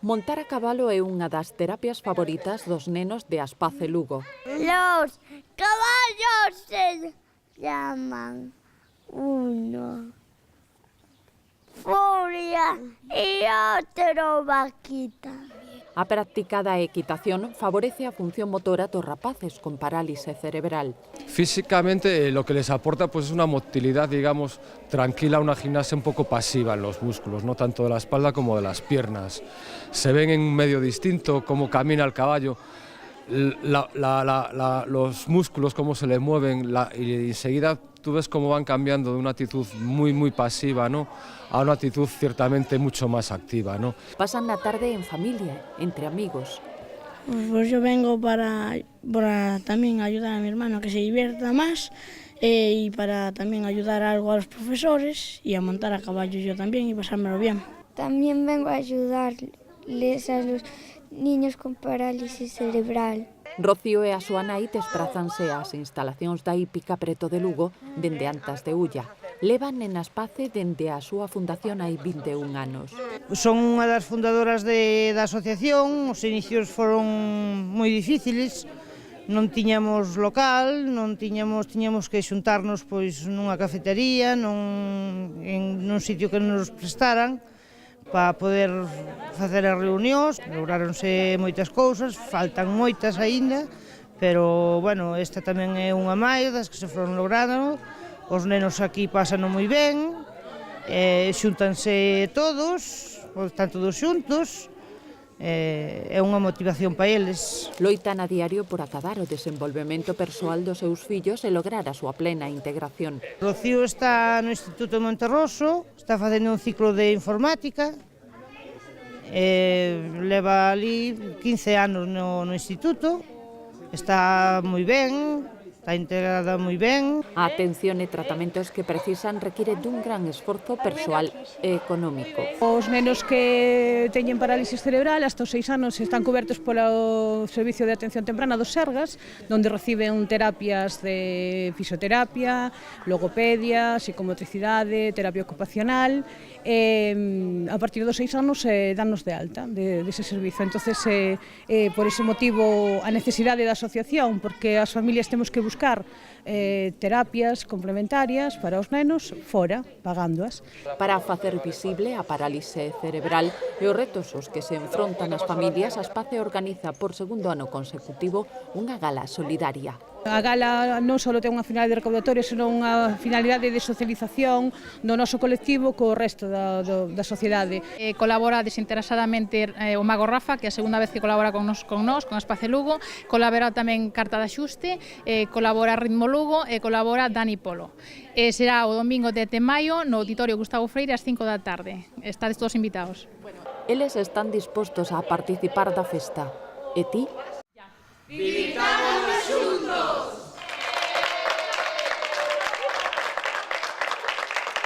Montar a cabalo é unha das terapias favoritas dos nenos de Aspace, Lugo. Los caballos se llaman uno furia y otro vaquita. A práctica da equitación favorece a función motora dos rapaces con parálise cerebral. Físicamente lo que les aporta pues es una motilidad, digamos, tranquila, una gimnasia un poco pasiva en los músculos, no tanto de la espalda como de las piernas. Se ven en un medio distinto, cómo camina el caballo, los músculos, cómo se le mueven, y enseguida tú ves cómo van cambiando de una actitud muy pasiva, ¿no?, a una actitud ciertamente mucho más activa, ¿no? Pasan la tarde en familia, entre amigos. Pues yo vengo para también ayudar a mi hermano a que se divierta más y para también ayudar algo a los profesores y a montar a caballo yo también y pasármelo bien. También vengo a ayudarles a los niños con parálisis cerebral. Rocío e a súa nai desprázanse ás instalacións da hípica preto de Lugo dende antes de Ulla. Levan en Aspace dende a súa fundación hai 21 anos. Son unha das fundadoras da asociación, os inicios foron moi difíciles, non tiñamos local, tiñamos que xuntarnos pois nunha cafetería, nun sitio que nos prestaran, para poder facer as reunións. Lograronse moitas cousas, faltan moitas aínda, pero, bueno, esta tamén é unha máis das que se foron logrando. Os nenos aquí pasano moi ben, xúntanse todos, están todos xuntos, é unha motivación para eles. Loitan a diario por acadar o desenvolvemento persoal dos seus fillos e lograr a súa plena integración. Rocío está no Instituto de Monterroso, está facendo un ciclo de informática, leva ali 15 anos no instituto, está moi ben, está integrada moi ben. A atención e tratamentos que precisan require dun gran esforzo persoal e económico. Os nenos que teñen parálisis cerebral hasta os 6 anos están cobertos polo Servicio de Atención Temprana dos Sergas, onde reciben terapias de fisioterapia, logopedia, psicomotricidade, terapia ocupacional. A partir dos 6 anos danos de alta dese servizo. Entonces, por ese motivo, a necesidade da asociación, porque as familias temos que buscar terapias complementarias para os nenos fora, pagándoas. Para facer visible a parálise cerebral e os retos aos que se enfrontan as familias, Aspace organiza por segundo ano consecutivo unha gala solidaria. A gala non só ten unha finalidade recaudatoria, senón unha finalidade de socialización do noso colectivo co resto da sociedade. Colabora desinteresadamente o Mago Rafa, que é a segunda vez que colabora con Aspace Lugo, colabora tamén Carta de Axuste, colabora Ritmo Lugo e colabora Dani Polo. Será o domingo 10 de maio no Auditorio Gustavo Freire ás 5 da tarde. Estades todos invitados. Eles están dispostos a participar da festa. E ti?